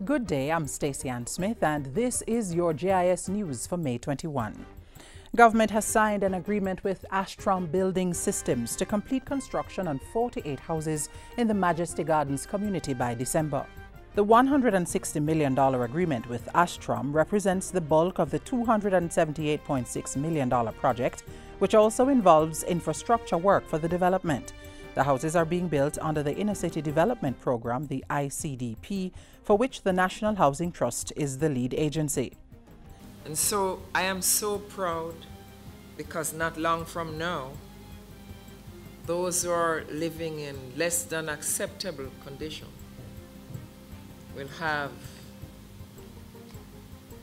Good day, I'm Stacey Ann Smith and this is your JIS News for May 21. Government has signed an agreement with Astrom Building Systems to complete construction on 48 houses in the Majesty Gardens community by December. The $160 million agreement with Astrom represents the bulk of the $278.6 million project, which also involves infrastructure work for the development. The houses are being built under the Inner City Development Program, the ICDP, for which the National Housing Trust is the lead agency. And so I am so proud because not long from now, those who are living in less than acceptable condition will have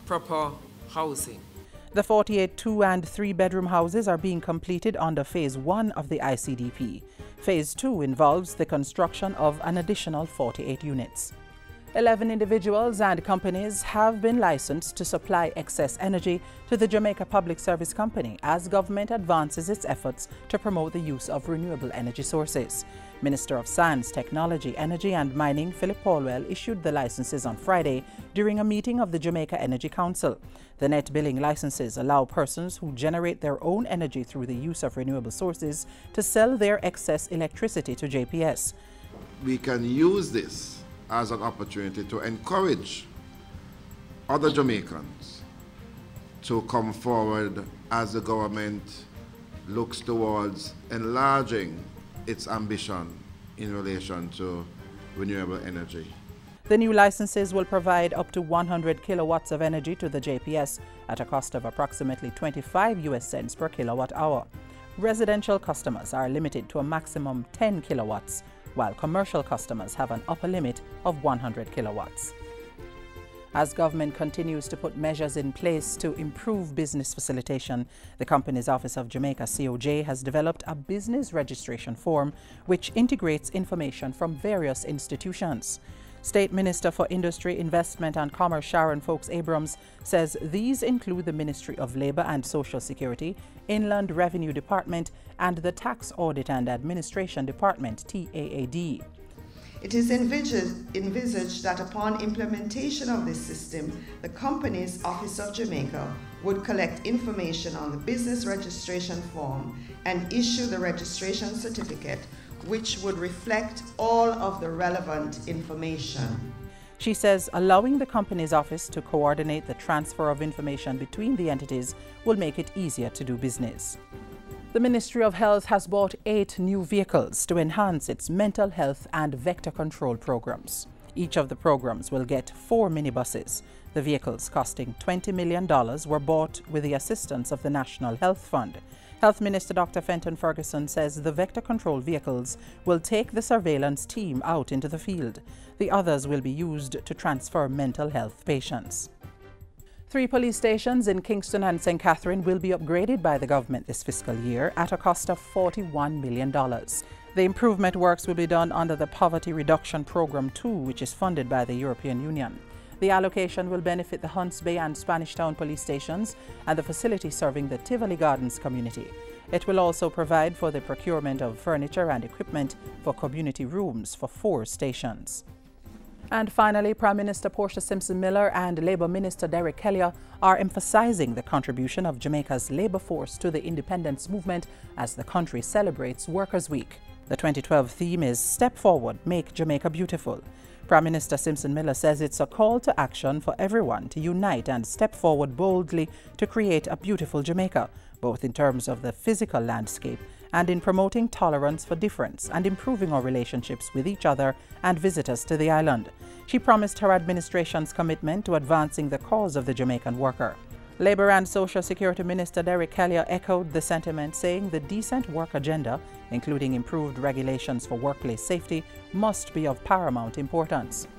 proper housing. The 48 2- and 3-bedroom houses are being completed under Phase 1 of the ICDP. Phase 2 involves the construction of an additional 48 units. 11 individuals and companies have been licensed to supply excess energy to the Jamaica Public Service Company as government advances its efforts to promote the use of renewable energy sources. Minister of Science, Technology, Energy and Mining Philip Paulwell issued the licenses on Friday during a meeting of the Jamaica Energy Council. The net billing licenses allow persons who generate their own energy through the use of renewable sources to sell their excess electricity to JPS. We can use this as an opportunity to encourage other Jamaicans to come forward as the government looks towards enlarging its ambition in relation to renewable energy. The new licenses will provide up to 100 kilowatts of energy to the JPS at a cost of approximately 25 US cents per kilowatt hour. Residential customers are limited to a maximum 10 kilowatts, while commercial customers have an upper limit of 100 kilowatts. As government continues to put measures in place to improve business facilitation, the Companies Office of Jamaica (COJ) has developed a business registration form which integrates information from various institutions. State Minister for Industry, Investment and Commerce Sharon Folks Abrams says these include the Ministry of Labour and Social Security, Inland Revenue Department and the Tax Audit and Administration Department (TAAD). It is envisaged that upon implementation of this system, the Companies Office of Jamaica would collect information on the business registration form and issue the registration certificate, which would reflect all of the relevant information. She says allowing the Companies Office to coordinate the transfer of information between the entities will make it easier to do business. The Ministry of Health has bought 8 new vehicles to enhance its mental health and vector control programs. Each of the programs will get 4 minibuses. The vehicles, costing $20 million, were bought with the assistance of the National Health Fund. Health Minister Dr. Fenton Ferguson says the vector control vehicles will take the surveillance team out into the field. The others will be used to transfer mental health patients. 3 police stations in Kingston and St Catherine will be upgraded by the government this fiscal year at a cost of $41 million. The improvement works will be done under the Poverty Reduction Program 2, which is funded by the European Union. The allocation will benefit the Hunts Bay and Spanish Town police stations and the facility serving the Tivoli Gardens community. It will also provide for the procurement of furniture and equipment for community rooms for 4 stations. And finally, Prime Minister Portia Simpson Miller and Labour Minister Elia are emphasizing the contribution of Jamaica's labour force to the independence movement as the country celebrates Workers' Week. The 2012 theme is Step Forward, Make Jamaica Beautiful. Prime Minister Simpson Miller says it's a call to action for everyone to unite and step forward boldly to create a beautiful Jamaica, both in terms of the physical landscape and in promoting tolerance for difference and improving our relationships with each other and visitors to the island. She promised her administration's commitment to advancing the cause of the Jamaican worker. Labour and Social Security Minister Elia echoed the sentiment, saying the decent work agenda, including improved regulations for workplace safety, must be of paramount importance.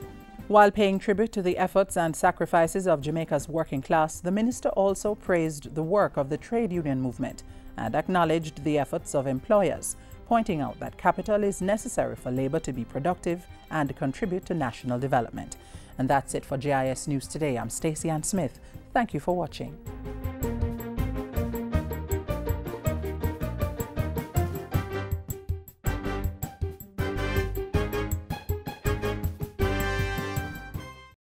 While paying tribute to the efforts and sacrifices of Jamaica's working class, the minister also praised the work of the trade union movement and acknowledged the efforts of employers, pointing out that capital is necessary for labour to be productive and contribute to national development. And that's it for JIS News Today. I'm Stacey Ann Smith. Thank you for watching.